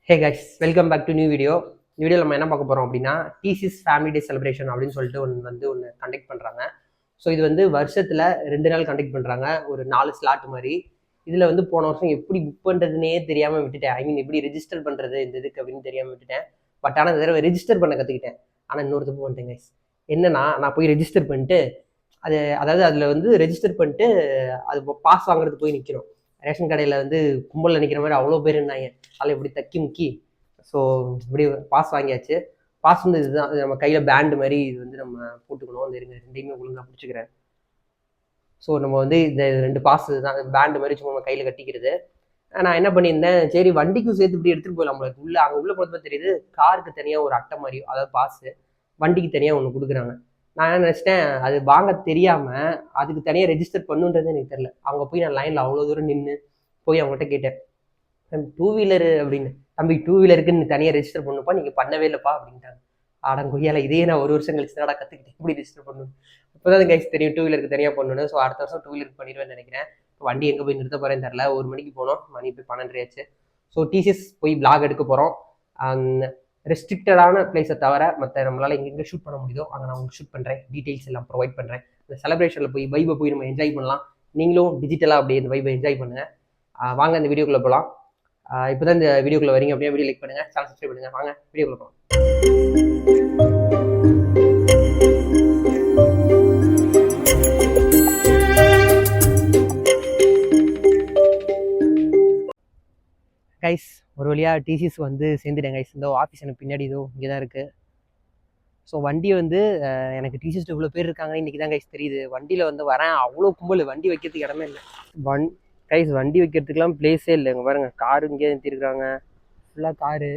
Hey guys, welcome back to new video. இந்த வீடியோவில் நம்ம என்ன பார்க்க போகிறோம் அப்படின்னா, டிசிஸ் ஃபேமிலி டே செலிப்ரேஷன் அப்படின்னு சொல்லிட்டு ஒன்று கண்டக்ட் பண்ணுறாங்க. ஸோ இது வந்து வருஷத்தில் 2 நாள் கண்டக்ட் பண்ணுறாங்க, ஒரு 4 ஸ்லாட் மாதிரி. இதில் வந்து போன வருஷம் எப்படி புக் பண்ணுறதுனே தெரியாமல் விட்டுட்டேன். ஐ மீன் எப்படி ரெஜிஸ்டர் பண்ணுறது இந்த இதுக்கு அப்படின்னு தெரியாமல் விட்டுட்டேன். பட் ஆனால் இந்த தடவை ரெஜிஸ்டர் பண்ண கற்றுக்கிட்டேன். ஆனால் இன்னொரு தப்பு பண்ணிட்டேன் கைஸ். என்னன்னா, நான் போய் ரெஜிஸ்டர் பண்ணிட்டு அதாவது அதில் வந்து ரெஜிஸ்டர் பண்ணிட்டு அது பாஸ் வாங்குறதுக்கு போய் நிற்கிறோம். ரேஷன் கடையில் வந்து கும்பலில் நிற்கிற மாதிரி அவ்வளோ பேர் இருந்தாங்க. அதில் இப்படி தக்கி முக்கி ஸோ இப்படி பாஸ் வாங்கியாச்சு. பாஸ் வந்து இதுதான், நம்ம கையில் பேண்டு மாதிரி இது வந்து நம்ம போட்டுக்கணும். அந்த இருங்க ரெண்டையுமே ஒழுங்காக பிடிச்சிக்கிறேன். ஸோ நம்ம வந்து இந்த 2 பாஸ் தான் பேண்டு மாதிரி சும்மா நம்ம கையில் கட்டிக்கிறது. நான் என்ன பண்ணியிருந்தேன், சரி வண்டிக்கும் சேர்த்து இப்படி எடுத்துகிட்டு போயிடலாம் நம்மளுக்கு. அங்கே உள்ள போகிறது தெரியுது, காருக்கு தனியாக ஒரு அட்டை மாதிரி, அதாவது பாஸு, வண்டிக்கு தனியாக ஒன்று கொடுக்குறாங்க. நான் என்ன நினச்சிட்டேன், அது வாங்க தெரியாமல் அதுக்கு தனியாக ரெஜிஸ்டர் பண்ணுன்றது எனக்கு தெரியல. அவங்க போய் நான் லைனில் அவ்வளோ தூரம் நின்று போய் அவங்ககிட்ட கேட்டேன், டூ வீலரு அப்படின்னு. தம்பி டூ வீலருக்கு நீ தனியாக ரெஜிஸ்டர் பண்ணுப்பா, நீங்கள் பண்ணவே இல்லைப்பா அப்படின்ட்டாங்க. கொய்யால இதையே நான் 1 வருஷம் கழிச்சு தான் கற்றுக்கிட்டேன் எப்படி ரெஜிஸ்டர் பண்ணணும். இப்போதான் கைஸ் தெரியும் டூ வீலருக்கு தனியாக பண்ணணும். ஸோ அடுத்த வருஷம் டூ வீலருக்கு பண்ணிடுவேன்னு நினைக்கிறேன். வண்டி எங்கே போய் நிறுத்த போகிறேன்னு தெரில. 1 மணிக்கு போனோம், மணி போய் 12:30 ஆச்சு. ஸோ டிசிஎஸ் போய் பிளாக் எடுக்க போகிறோம். ரெஸ்ட்ரிக்டடான பிளேஸை தவிர மற்ற நம்மளால் எங்கெங்கே ஷூட் பண்ண முடியுதோ அங்கே நான் உங்களுக்கு ஷூட் பண்ணுறேன், டீட்டெயில்ஸ் எல்லாம் ப்ரொவைட் பண்ணுறேன். இந்த செலிப்ரேஷனில் போய் வைபை போய் நம்ம என்ஜாய் பண்ணலாம். நீங்களும் டிஜிட்டலாக அப்படியே இந்த வைபை என்ஜாய் பண்ணுங்கள். வாங்க இந்த வீடியோக்குள்ளே போகலாம். இப்போ தான் இந்த வீடியோக்குள்ளே வரீங்க அப்படின்னா வீடியோ லைக் பண்ணுங்கள், சேனல் சப்ஸ்கிரைப் பண்ணுங்கள். வாங்க வீடியோக்குள்ளே போகலாம். கைஸ், ஒரு வழியாக டிசிஎஸ் வந்து சேர்ந்துட்டேன் கைஸ். இந்த ஆஃபீஸ் எனக்கு பின்னாடி இதோ இங்கே தான் இருக்குது. ஸோ வண்டி வந்து எனக்கு டிசிஎஸ் இவ்வளோ பேர் இருக்காங்க இன்றைக்கி தான் கைஸ் தெரியுது. வண்டியில் வந்து வரேன், அவ்வளோ கும்பல், வண்டி வைக்கிறதுக்கு இடமே இல்லை. கைஸ் வண்டி வைக்கிறதுக்கெலாம் பிளேஸே இல்லை. இங்கே பாருங்கள், காரு இங்கே நிறுத்திருக்காங்க, ஃபுல்லாக காரு.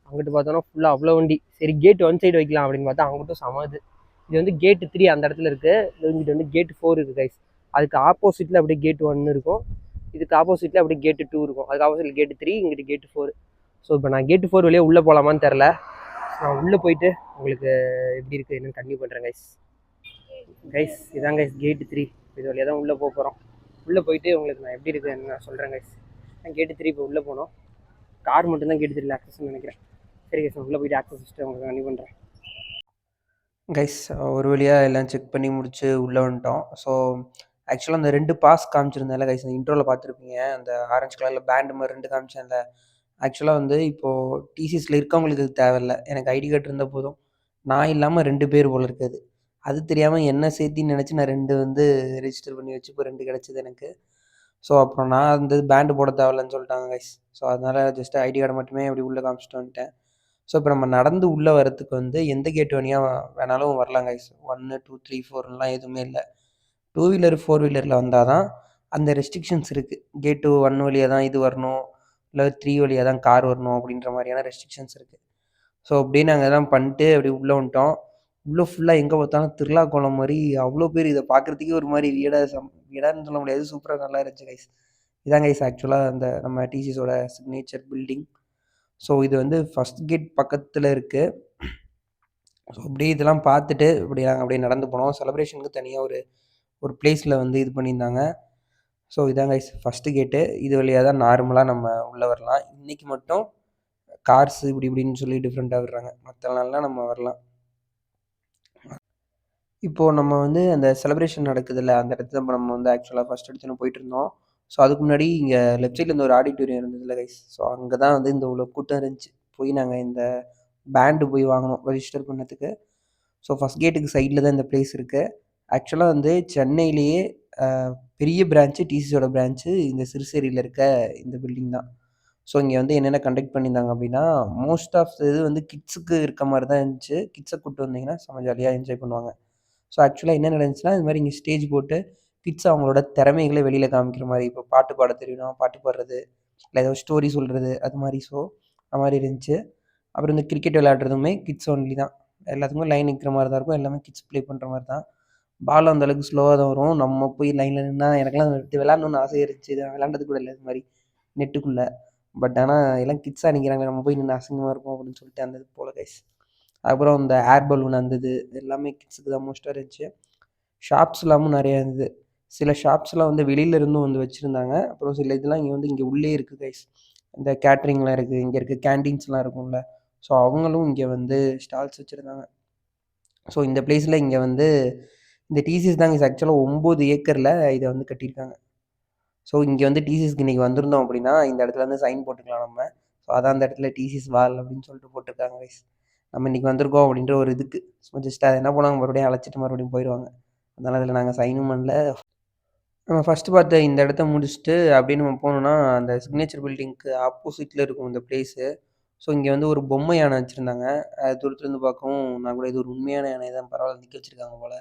அங்கிட்டு பார்த்தோன்னா ஃபுல்லாக அவ்வளோ வண்டி. சரி கேட் 1 சைடு வைக்கலாம் அப்படின்னு பார்த்தா அங்கிட்டும் சமாது. இது வந்து கேட்டு 3 அந்த இடத்துல இருக்குது. இங்கிட்ட வந்து கேட்டு 4 இருக்குது கைஸ். அதுக்கு ஆப்போசிட்டில் அப்படியே கேட்டு 1 இருக்கும், இதுக்கு ஆப்போசிட்டில் அப்படியே கேட்டு 2 இருக்கும். அதுக்கு ஆப்போசிட்டில் கேட்டு 3, இங்கிட்டு கேட்டு 4. ஸோ இப்போ நான் கேட்டு 4 வழியாக உள்ளே போகலாமான்னு தெரில. நான் உள்ளே போயிட்டு உங்களுக்கு எப்படி இருக்குது என்னன்னு கண்டினியூ பண்ணுறேன் கைஸ். இதான் கைஸ் கேட்டு 3. இது வழியாக தான் உள்ளே போக போகிறோம். உள்ளே போயிட்டு உங்களுக்கு நான் எப்படி இருக்குன்னு நான் சொல்கிறேன் கைஸ். நான் கேட்டு 3 இப்போ உள்ளே போனோம். கார் மட்டும்தான் கேட்டு 3 ஆக்சஸ்ன்னு நினைக்கிறேன். சரி கைஸ், உள்ளே போயிட்டு ஆக்சஸ் வச்சுட்டு உங்களுக்கு கண்டினியூ பண்ணுறேன் கைஸ். ஒரு வழியாக எல்லாம் செக் பண்ணி முடிச்சு உள்ளே வந்துட்டோம். ஸோ ஆக்சுவலாக அந்த 2 பாஸ் காமிச்சிருந்தேன்ல கைஸ், அந்த இன்ட்ரோவில் பார்த்துருப்பீங்க, அந்த ஆரஞ்சு கலரில் பேண்டு மாதிரி 2 காமிச்சேன்ல. ஆக்சுவலாக வந்து இப்போது டிசிஎஸில் இருக்கவங்களுக்கு இது தேவையில்லை, எனக்கு ஐடி கார்டு இருந்தால் போதும். நான் இல்லாமல் 2 பேர் போல் இருக்குது. அது தெரியாமல் என்ன சேர்த்தின்னு நினச்சி நான் 2 வந்து ரெஜிஸ்டர் பண்ணி வச்சு இப்போ 2 கிடச்சிது எனக்கு. ஸோ அப்புறம் நான் அந்த பேண்டு போட தேவையில்லைன்னு சொல்லிட்டாங்க கைஸ். ஸோ அதனால் ஜஸ்ட் ஐடி கார்டை மட்டுமே அப்படி உள்ளே காமிச்சிட்டு வந்துட்டேன். ஸோ இப்போ நம்ம நடந்து உள்ளே வரத்துக்கு வந்து எந்த கேட் வழியாக வேணாலும் வரலாம் கைஸ். 1, 2, 3, 4லாம் எதுவுமே இல்லை. 2 வீலர் 4 வீலரில் வந்தால் தான் அந்த ரெஸ்ட்ரிக்ஷன்ஸ் இருக்குது. கேட்டு 1 வழியாக தான் இது வரணும், இல்லை 3 வழியாக தான் கார் வரணும் அப்படின்ற மாதிரியான ரெஸ்ட்ரிக்ஷன்ஸ் இருக்குது. ஸோ அப்படியே நாங்கள் எல்லாம் பண்ணிட்டு அப்படி உள்ளே வந்துட்டோம். உள்ளே ஃபுல்லாக எங்கே பார்த்தாலும் திருவிழா கோலம் மாதிரி அவ்வளோ பேர். இதை பார்க்குறதுக்கே ஒரு மாதிரி வீடான்னு சொல்ல முடியாது, சூப்பராக நல்லா இருந்துச்சு கைஸ். இதான் கைஸ் ஆக்சுவலாக அந்த நம்ம டிசிஸோட சிக்னேச்சர் பில்டிங். ஸோ இது வந்து ஃபஸ்ட் கேட் பக்கத்தில் இருக்குது. ஸோ அப்படியே இதெல்லாம் பார்த்துட்டு இப்படி நாங்கள் அப்படியே நடந்து போனோம். செலிப்ரேஷனுக்கு தனியாக ஒரு பிளேஸில் வந்து இது பண்ணியிருந்தாங்க. ஸோ இதான் கைஸ் ஃபஸ்ட்டு கேட்டு. இது வழியாக தான் நார்மலாக நம்ம உள்ளே வரலாம். இன்றைக்கி மட்டும் கார்ஸ் இப்படின்னு சொல்லி டிஃப்ரெண்ட்டாக விடுறாங்க, மற்ற நாள்லாம் நம்ம வரலாம். இப்போது நம்ம வந்து அந்த செலிப்ரேஷன் நடக்குதுல்ல, அந்த இடத்துல நம்ம வந்து ஆக்சுவலாக ஃபஸ்ட் எடுத்துன்னு போயிட்டு இருந்தோம். ஸோ அதுக்கு முன்னாடி இங்கே லெஃப்ட் சைடில் ஒரு ஆடிட்டோரியம் இருந்ததுல கைஸ். ஸோ அங்கே தான் வந்து இந்த இவ்வளோ கூட்டம் இருந்துச்சு. போய் நாங்கள் இந்த பேண்டு போய் வாங்கினோம் ரெஜிஸ்டர் பண்ணதுக்கு. ஸோ ஃபஸ்ட் கேட்டுக்கு சைடில் தான் இந்த பிளேஸ் இருக்குது. ஆக்சுவலாக வந்து சென்னையிலேயே பெரிய பிரான்ச்சு, டிசிஸோட பிரான்ச்சு இந்த சிறுசேரியில் இருக்க இந்த பில்டிங் தான். ஸோ இங்கே வந்து என்னென்ன கண்டக்ட் பண்ணியிருந்தாங்க அப்படின்னா, மோஸ்ட் ஆஃப் இது வந்து கிட்ஸுக்கு இருக்க மாதிரி தான் இருந்துச்சு. கிட்ஸை கூப்பிட்டு வந்தீங்கன்னா செம்ம ஜாலியாக என்ஜாய் பண்ணுவாங்க. ஸோ ஆக்சுவலாக என்ன நடந்துச்சுன்னா, இது மாதிரி இங்கே ஸ்டேஜ் போட்டு கிட்ஸ் அவங்களோட திறமைகளை வெளியில் காமிக்கிற மாதிரி, இப்போ பாட்டு பாட தெரியும்னா பாட்டு பாடுறது, இல்லை ஏதோ ஸ்டோரி சொல்கிறது, அது மாதிரி. ஸோ அது மாதிரி இருந்துச்சு. அப்புறம் இந்த கிரிக்கெட் விளையாடுறதுமே கிட்ஸ் ஒன்லி தான். எல்லாத்துக்குமே லைன் நிற்கிற மாதிரி தான் இருக்கும், எல்லாமே கிட்ஸ் ப்ளே பண்ணுற மாதிரி தான். பால் அந்தளவுக்கு ஸ்லோவாக தான் வரும். நம்ம போய் லைனில் நின்னா எனக்குலாம் இது விளாட்ணுன்னு ஆசையாக இருந்துச்சு. இது விளாண்டது கூட இல்லை இது மாதிரி நெட்டுக்குள்ளே. பட் ஆனால் எல்லாம் கிட்ஸாக நிற்கிறாங்க, நம்ம போய் நின்று அசிங்கமாக இருக்கும் அப்படின்னு சொல்லிட்டு அந்த இது போல் கைஸ். அதுக்கப்புறம் இந்த ஏர் பலூன் அந்த இது எல்லாமே கிட்ஸுக்கு தான் மோஸ்ட்டாக இருந்துச்சு. ஷாப்ஸ் எல்லாமும் நிறையா இருந்தது. சில ஷாப்ஸ்லாம் வந்து வெளியில இருந்தும் வந்து வச்சுருந்தாங்க. அப்புறம் சில இதெல்லாம் இங்கே உள்ளே இருக்குது கைஸ். இந்த கேட்ரிங்லாம் இருக்குது, இங்கே இருக்க கேன்டீன்ஸ்லாம் இருக்கும்ல, ஸோ அவங்களும் இங்கே வந்து ஸ்டால்ஸ் வச்சுருந்தாங்க. ஸோ இந்த பிளேஸில் இங்கே வந்து இந்த டிசிஎஸ் தாங்க ஆக்சுவலாக 9 ஏக்கரில் இதை வந்து கட்டியிருக்காங்க. ஸோ இங்கே வந்து டிசிஎஸ்க்கு இன்றைக்கி வந்திருந்தோம் அப்படின்னா இந்த இடத்துல வந்து சைன் போட்டுக்கலாம் நம்ம. ஸோ அதான் அந்த இடத்துல டிசிஎஸ் வால் அப்படின்னு சொல்லிட்டு போட்டிருக்காங்க கைஸ். நம்ம இன்றைக்கி வந்திருக்கோம் அப்படின்ற ஒரு இதுக்கு ஸோ ஜஸ்ட் அதை என்ன பண்ணுவாங்க, மறுபடியும் அழைச்சிட்டு மறுபடியும் போயிடுவாங்க. அதனால் அதில் நாங்கள் சைனும் பண்ணல. நம்ம ஃபஸ்ட்டு பார்த்த இந்த இடத்த முடிச்சுட்டு அப்படின்னு நம்ம போனோம்னா அந்த சிக்னேச்சர் பில்டிங்க்கு ஆப்போசிட்டில் இருக்கும் இந்த பிளேஸு. ஸோ இங்கே வந்து ஒரு பொம்மை யானை வச்சுருந்தாங்க. அது தூரத்துலேருந்து பார்க்கவும் நான் கூட இது ஒரு உண்மையான யானை தான், பரவாயில்ல நிற்க வச்சுருக்காங்க போல்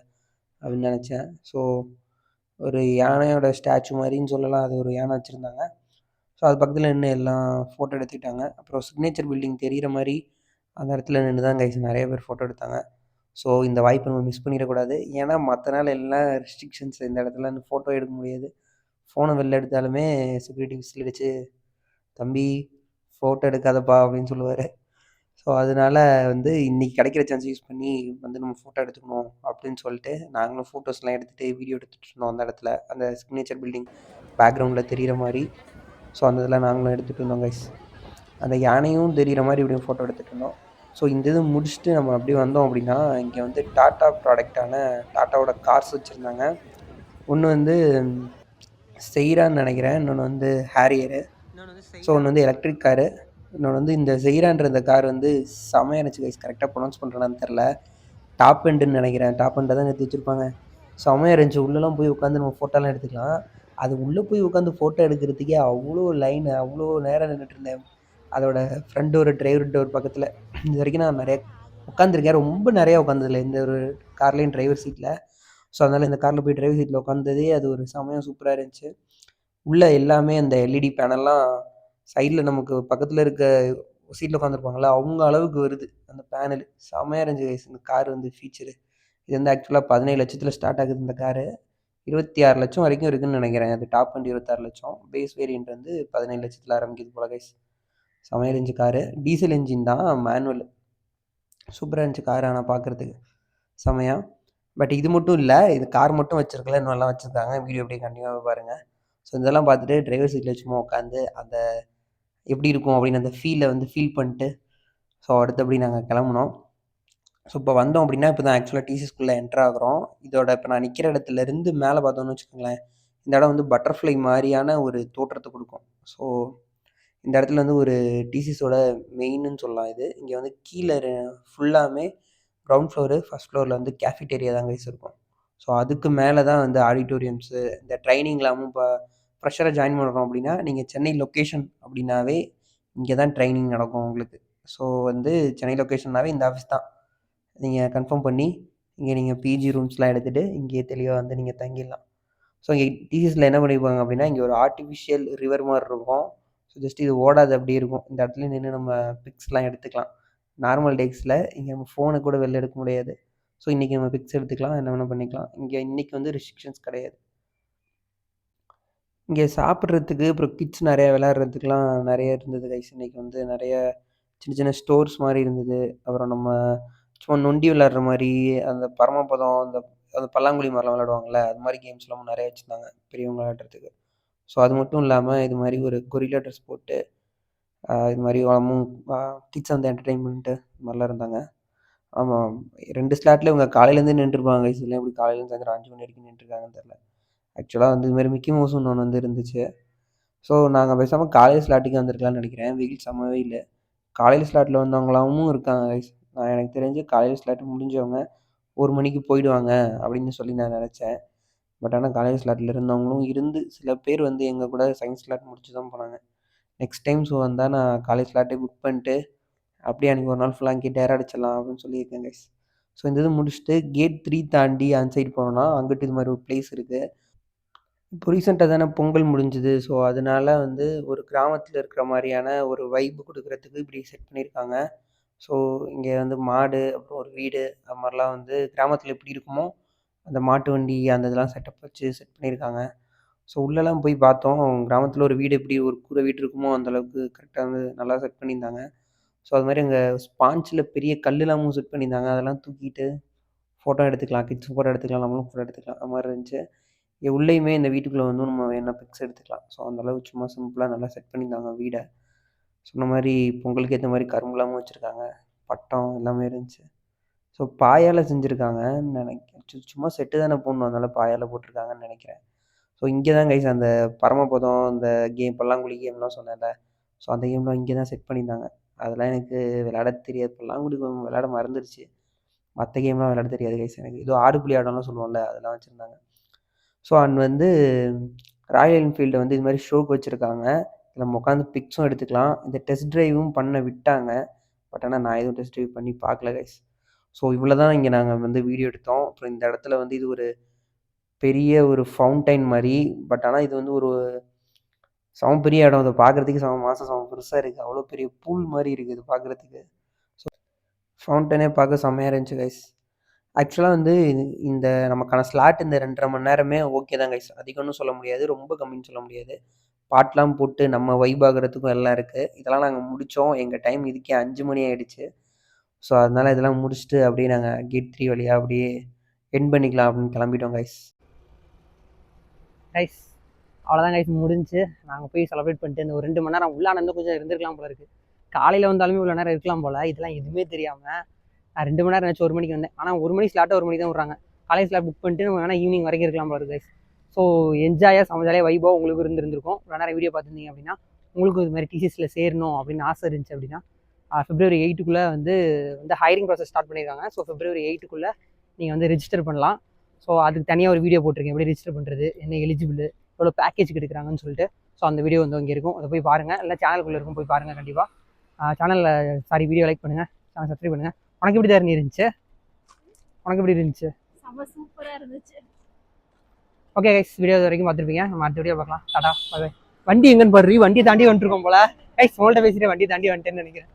அப்படின்னு நினச்சேன். ஸோ ஒரு யானையோட ஸ்டாச்சு மாதிரின்னு சொல்லலாம், அது ஒரு யானை வச்சுருந்தாங்க. ஸோ அது பக்கத்தில் நின்று எல்லாம் ஃபோட்டோ எடுத்துக்கிட்டாங்க. அப்புறம் சிக்னேச்சர் பில்டிங் தெரிகிற மாதிரி அந்த இடத்துல நின்று தான் கைஸ் நிறைய பேர் ஃபோட்டோ எடுத்தாங்க. ஸோ இந்த வாய்ப்பை நம்ம மிஸ் பண்ணிடக்கூடாது. ஏன்னா மற்ற நாள் எல்லாம் ரெஸ்ட்ரிக்ஷன்ஸ், இந்த இடத்துல ஃபோட்டோ எடுக்க முடியாது. ஃபோனை வெளில எடுத்தாலுமே செக்யூரிட்டி விசில் அடித்து தம்பி ஃபோட்டோ எடுக்காதப்பா அப்படின்னு சொல்லுவார். ஸோ அதனால வந்து இன்றைக்கி கிடைக்கிற சான்ஸ் யூஸ் பண்ணி வந்து நம்ம ஃபோட்டோ எடுத்துக்கணும் அப்படின்னு சொல்லிட்டு நாங்களும் ஃபோட்டோஸ்லாம் எடுத்துகிட்டு வீடியோ எடுத்துகிட்டு இருந்தோம் அந்த இடத்துல, அந்த சிக்னேச்சர் பில்டிங் பேக்ரவுண்டில் தெரிகிற மாதிரி. ஸோ அந்த இதில் நாங்களும் எடுத்துகிட்டு இருந்தோம் கைஸ். அந்த யானையும் தெரிகிற மாதிரி இப்படியும் ஃபோட்டோ எடுத்துகிட்டு இருந்தோம். ஸோ இந்த இது முடிச்சுட்டு நம்ம அப்படியே வந்தோம் அப்படின்னா இங்கே வந்து டாட்டா ப்ராடக்டான டாட்டாவோட கார்ஸ் வச்சுருந்தாங்க. ஒன்று வந்து செயிரான்னு நினைக்கிறேன், இன்னொன்று வந்து ஹேரியரு, ஸோ ஒன்று வந்து எலக்ட்ரிக் காரு, இன்னொன்று வந்து இந்த செயிரான்ற இந்த கார் வந்து செமையாக இருந்துச்சு கைஸ். கரெக்டாக ப்ரொனவுன்ஸ் பண்ணுறேன்னு தெரில, டாப் எண்டுன்னு நினைக்கிறேன், டாப் எண்டை தான் எடுத்து வச்சுருப்பாங்க. செமையாக இருந்துச்சு. உள்ளெல்லாம் போய் உட்காந்து நம்ம ஃபோட்டோலாம் எடுத்துக்கலாம். அது உள்ளே போய் உட்காந்து ஃபோட்டோ எடுக்கிறதுக்கே அவ்வளோ லைனு, அவ்வளோ நேரம் நின்றுட்டு இருந்தேன் அதோட ஃப்ரண்ட் டோர் டிரைவர் டோர் பக்கத்தில். இது வரைக்கும் நான் நிறைய உட்காந்துருக்கேன், ரொம்ப நிறையா உட்காந்ததில்லை இந்த ஒரு கார்லேயும் டிரைவர் சீட்டில். ஸோ அதனால் இந்த காரில் போய் டிரைவர் சீட்டில் உட்காந்ததே அது ஒரு செமையாக சூப்பராக இருந்துச்சு. உள்ளே எல்லாமே அந்த எல்இடி பேனல்லாம் சைடில் நமக்கு பக்கத்தில் இருக்க சீட்டில் உட்காந்துருப்பாங்களா அவங்க அளவுக்கு வருது அந்த பேனல். செமையாக இருந்துச்சு கைஸ் இந்த கார் வந்து ஃபீச்சரு. இது வந்து ஆக்சுவலாக 17 லட்சத்தில் ஸ்டார்ட் ஆகுது இந்த காரு. 26 லட்சம் வரைக்கும் இருக்குதுன்னு நினைக்கிறேன். அது டாப் அண்ட் 26 லட்சம். பேஸ் வேரியன்ட் வந்து 17 லட்சத்தில் ஆரம்பிக்குது போல கைஸ். செமையாக இருந்துச்சு காரு. டீசல் என்ஜின் தான், மேனுவல். சூப்பராக இருந்துச்சு கார் ஆனால் பார்க்குறதுக்கு செமையாக. பட் இது மட்டும் இல்லை, இது கார் மட்டும் வச்சுருக்கல, இன்னும் எல்லாம் வச்சுருக்காங்க. வீடியோ அப்படியே கண்டினியூவாக பாருங்கள். ஸோ இதெல்லாம் பார்த்துட்டு டிரைவர் சீட்டில் சும்மா உட்காந்து அந்த எப்படி இருக்கும் அப்படின்னு அந்த ஃபீல் பண்ணிட்டு ஸோ அடுத்தபடி நாங்கள் கிளம்புனோம். ஸோ இப்போ வந்தோம் அப்படின்னா இப்போ தான் ஆக்சுவலாக டிசிஎஸ்குள்ளே என்ட்ரு ஆகுறோம். இதோட இப்போ நான் நிற்கிற இடத்துலேருந்து மேலே பார்த்தோன்னு வச்சுக்கோங்களேன், இந்த இடம் வந்து பட்டர்ஃப்ளை மாதிரியான ஒரு தோற்றத்தை கொடுக்கும். ஸோ இந்த இடத்துல வந்து ஒரு டிசிஎஸோட மெயின்னு சொல்லலாம் இது. இங்கே வந்து கீழே ஃபுல்லாமே கிரவுண்ட் ஃப்ளோரு, ஃபஸ்ட் ஃப்ளோரில் வந்து கேஃபிடேரியா தான் கைஸ் இருக்கும். ஸோ அதுக்கு மேலே தான் வந்து ஆடிட்டோரியம்ஸு, இந்த ட்ரைனிங்லாமும் இப்போ ஃப்ரெஷராக ஜாயின் பண்ணுறோம் அப்படின்னா நீங்கள் சென்னை லொக்கேஷன் அப்படின்னாவே இங்கே தான் ட்ரைனிங் நடக்கும் உங்களுக்கு. ஸோ வந்து சென்னை லொக்கேஷன்னாவே இந்த ஆஃபீஸ் தான். நீங்கள் கன்ஃபார்ம் பண்ணி இங்கே நீங்கள் பிஜி ரூம்ஸ்லாம் எடுத்துகிட்டு இங்கேயே தெளிவாக வந்து நீங்கள் தங்கிடலாம். ஸோ இங்கே டிசிஎஸில் என்ன பண்ணியிருப்பாங்க அப்படின்னா இங்கே ஒரு ஆர்டிஃபிஷியல் ரிவர் மாதிரி இருக்கும். ஸோ ஜஸ்ட் இது ஓடாது அப்படியே இருக்கும். இந்த இடத்துல நின்று நம்ம பிக்ஸ்லாம் எடுத்துக்கலாம். நார்மல் டேஸில் இங்கே நம்ம ஃபோனை கூட வெளில எடுக்க முடியாது. ஸோ இன்றைக்கி நம்ம பிக்ஸ் எடுத்துக்கலாம், என்ன வேணால் பண்ணிக்கலாம். இங்கே இன்றைக்கி வந்து ரெஸ்ட்ரிக்ஷன்ஸ் கிடையாது. இங்கே சாப்பிட்றதுக்கு அப்புறம் கிட்ஸ் நிறையா விளையாடுறதுக்குலாம் நிறைய இருந்தது கைஸ். இன்றைக்கி வந்து நிறைய சின்ன சின்ன ஸ்டோர்ஸ் மாதிரி இருந்தது. அப்புறம் நம்ம சும்மா நொண்டி விளையாடுற மாதிரி அந்த பரமபதம், அந்த பல்லாங்குழி மாதிரிலாம் விளையாடுவாங்கள்ல, அது மாதிரி கேம்ஸ்லாம் நிறைய வச்சுருந்தாங்க பெரியவங்க விளையாடுறதுக்கு. ஸோ அது மட்டும் இல்லாமல் இது மாதிரி ஒரு கொரில்லா ட்ரெஸ் போட்டு இது மாதிரி கிட்ஸ் வந்து என்டர்டெயின்மெண்ட்டு இது மாதிரிலாம் இருந்தாங்க. ஆமாம், 2 ஸ்லாட்டில் இவங்க காலையிலேருந்தே நின்றுருப்பாங்க கைஸ். இல்லை எப்படி காலையிலேருந்து சாயந்தரம் 5 மணி வரைக்கும் நின்றுருக்காங்கன்னு தெரில. ஆக்சுவலாக வந்து இதுமாதிரி மிக்கி மவுஸ்னு ஒன்று வந்து இருந்துச்சு. ஸோ நாங்கள் பேசாமல் காலையில் ஸ்லாட்டுக்கு வந்திருக்கலாம்னு நினைக்கிறேன். வெயில் செம்மவே இல்லை. காலையில் ஸ்லாட்டில் வந்தவங்களாவும் இருக்காங்க கைஸ். நான் எனக்கு தெரிஞ்சு காலையில் ஸ்லாட்டு முடிஞ்சவங்க 1 மணிக்கு போயிடுவாங்க அப்படின்னு சொல்லி நான் நினச்சேன். பட் ஆனால் காலேஜ் ஸ்லாட்டில் இருந்தவங்களும் இருந்து சில பேர் வந்து எங்கள் கூட சயின்ஸ் ஸ்லாட் முடிச்சு தான் போனாங்க. நெக்ஸ்ட் டைம் ஸோ வந்தால் நான் காலேஜ் ஸ்லாட்டே புக் பண்ணிட்டு அப்படியே அன்றைக்கி ஒரு நாள் ஃபுல்லாக அங்கேயே டேர் அடிச்சிடலாம் அப்படின்னு சொல்லியிருக்கேன் கைஸ். ஸோ இந்த இது முடிச்சுட்டு கேட் 3 தாண்டி அந்த சைடு போனோம்னா அங்கிட்டு இது மாதிரி ஒரு பிளேஸ் இருக்குது. இப்போ ரீசெண்டாக தானே பொங்கல் முடிஞ்சுது. ஸோ அதனால வந்து ஒரு கிராமத்தில் இருக்கிற மாதிரியான ஒரு வைப்பு கொடுக்குறதுக்கு இப்படி செட் பண்ணியிருக்காங்க. ஸோ இங்கே வந்து மாடு, அப்புறம் ஒரு வீடு, அது மாதிரிலாம் வந்து கிராமத்தில் எப்படி இருக்குமோ அந்த மாட்டு வண்டி அந்த இதெல்லாம் செட்டப் வச்சு செட் பண்ணியிருக்காங்க. ஸோ உள்ளெல்லாம் போய் பார்த்தோம். கிராமத்தில் ஒரு வீடு எப்படி ஒரு கூரை வீடு இருக்குமோ அந்தளவுக்கு கரெக்டாக வந்து நல்லா செட் பண்ணியிருந்தாங்க. ஸோ அது மாதிரி அங்கே ஸ்பாஞ்சில் பெரிய கல்லுலாமும் செட் பண்ணியிருந்தாங்க. அதெல்லாம் தூக்கிட்டு ஃபோட்டோ எடுத்துக்கலாம், கிட்ஸ் ஃபோட்டோ எடுத்துக்கலாம், நம்மளும் ஃபோட்டோ எடுத்துக்கலாம். அது மாதிரி இருந்துச்சு. உள்ளேயுமே இந்த வீட்டுக்குள்ளே வந்து நம்ம வேணா பிக்ஸ் எடுத்துக்கலாம். ஸோ அந்தளவுக்கு சும்மா சிம்பிளாக நல்லா செட் பண்ணியிருந்தாங்க வீடை. சொன்ன மாதிரி பொங்கலுக்கு ஏற்ற மாதிரி கரும்புலாமும் வச்சுருக்காங்க, பட்டம் எல்லாமே இருந்துச்சு. ஸோ பாயால் செஞ்சுருக்காங்கன்னு நினைக்கிறேன். சும்மா செட்டு தானே போடணும், அதனால பாயால் போட்டிருக்காங்கன்னு நினைக்கிறேன். ஸோ இங்கே தான் கைஸ் அந்த பரமபதம், இந்த கேம் பல்லாங்குழி கேம்லாம் சொன்னேன்ல, ஸோ அந்த கேம்லாம் இங்கே தான் செட் பண்ணியிருந்தாங்க. அதெல்லாம் எனக்கு விளையாட தெரியாது, பல்லாங்குழி விளையாட மறந்துடுச்சு. மற்ற கேம்லாம் விளையாட தெரியாது கைஸ் எனக்கு. ஏதோ ஆடு புலி ஆடம்லாம் சொல்லுவோம்ல, அதெல்லாம் வச்சுருந்தாங்க. ஸோ அண்ட் வந்து ராயல் என்ஃபீல்டு வந்து இது மாதிரி ஷோக்கு வச்சுருக்காங்க. நம்ம உட்காந்து பிக்ஸும் எடுத்துக்கலாம். இந்த டெஸ்ட் ட்ரைவும் பண்ண விட்டாங்க. பட் ஆனால் நான் எதுவும் டெஸ்ட் ட்ரைவ் பண்ணி பார்க்கல கைஸ். ஸோ இவ்வளோ தான் இங்கே நாங்கள் வந்து வீடியோ எடுத்தோம். அப்புறம் இந்த இடத்துல வந்து இது ஒரு பெரிய ஒரு ஃபவுண்டைன் மாதிரி. பட் ஆனால் இது வந்து ஒரு செம பெரிய இடம். அதை பார்க்குறதுக்கு செம பெருசாக இருக்குது. அவ்வளோ பெரிய பூல் மாதிரி இருக்குது இது பார்க்குறதுக்கு. ஸோ ஃபவுண்டைனே பார்க்க செம்மையாக இருந்துச்சு கைஸ். ஆக்சுவலாக வந்து இந்த நமக்கான ஸ்லாட் இந்த 2.5 மணி நேரமே ஓகே தான் கைஸ். அதிகம்னு சொல்ல முடியாது, ரொம்ப கம்மின்னு சொல்ல முடியாது. பாட்டெலாம் போட்டு நம்ம வைப் ஆகுறதுக்கும் எல்லாம் இருக்குது. இதெல்லாம் நாங்கள் முடித்தோம். எங்கள் டைம் இதுக்கே 5 மணி ஆகிடுச்சு. ஸோ அதனால் இதெல்லாம் முடிச்சுட்டு அப்படியே நாங்கள் கேட் 3 வழியாக அப்படியே என் பண்ணிக்கலாம் அப்படின்னு கிளம்பிட்டோம் கைஸ். கைஸ் அவ்வளோதான் கைஸ், முடிஞ்சு நாங்கள் போய் செலிப்ரேட் பண்ணிட்டு இந்த ஒரு 2 மணி நேரம் உள்ளான கொஞ்சம் இருந்திருக்கலாம் போல இருக்குது. காலையில் வந்தாலுமே இவ்வளோ நேரம் இருக்கலாம் போல். இதெல்லாம் எதுவுமே தெரியாமல் நான் 2 மணி நேரம் நினச்சி 1 மணிக்கு வந்தேன். ஆனால் 1 மணி ஸ்லாட்டாக 1 மணிக்கு தான் விட்றாங்க. காலேஜ் ஸ்லாட் புக் பண்ணிட்டு நம்ம வேணால் ஈவினிங் வரைக்கும் இருக்கலாம் போல கைஸ். ஸோ என்ஜாயாக சமைச்சாலே வைபோ உங்களுக்கு இருந்திருக்கும். இவ்வளோ நேரம் வீடியோ பார்த்துருந்தீங்க அப்படின்னா உங்களுக்கு இது மாதிரி டிசிஎஸில் சேரணும் அப்படின்னு ஆசை இருந்துச்சு அப்படின்னா February 8க்குள்ளே வந்து ஹைரிங் ப்ராசஸ் ஸ்டார்ட் பண்ணியிருக்காங்க. ஸோ February 8க்குள்ளே நீங்கள் வந்து ரெஜிஸ்டர் பண்ணலாம். ஸோ அதுக்கு தனியாக ஒரு வீடியோ போட்டிருக்கேன், எப்படி ரெஜிஸ்டர் பண்ணுறது, என்ன எலிஜிபிள், எவ்வளோ பேக்கேஜ் எடுக்கிறாங்கன்னு சொல்லிட்டு. ஸோ அந்த வீடியோ வந்து இங்கே இருக்கும், அதை போய் பாருங்கள். இல்லை சேனலுக்குள்ளே இருக்கும், போய் பாருங்கள் கண்டிப்பாக. சேனலில் வீடியோ லைக் பண்ணுங்கள், சேனல் சப்ஸ்கிரைப் பண்ணுங்கள். உனக்கு எப்படி தான் இருந்துச்சு? உனக்கு எப்படி இருந்துச்சு? சூப்பராக இருந்துச்சு. ஓகே கைஸ், வீடியோ வரைக்கும் பார்த்துருப்பீங்க. நம்ம அடுத்த வீடியோ பார்க்கலாம். Tata bye bye. வண்டி எங்கன்னு பாரு, வண்டியை தாண்டி வந்துருக்கோம் போல கைஸ். உங்கள்கிட்ட பேசிட்டு வண்டியை தாண்டி வந்துட்டேன்னு நினைக்கிறேன்.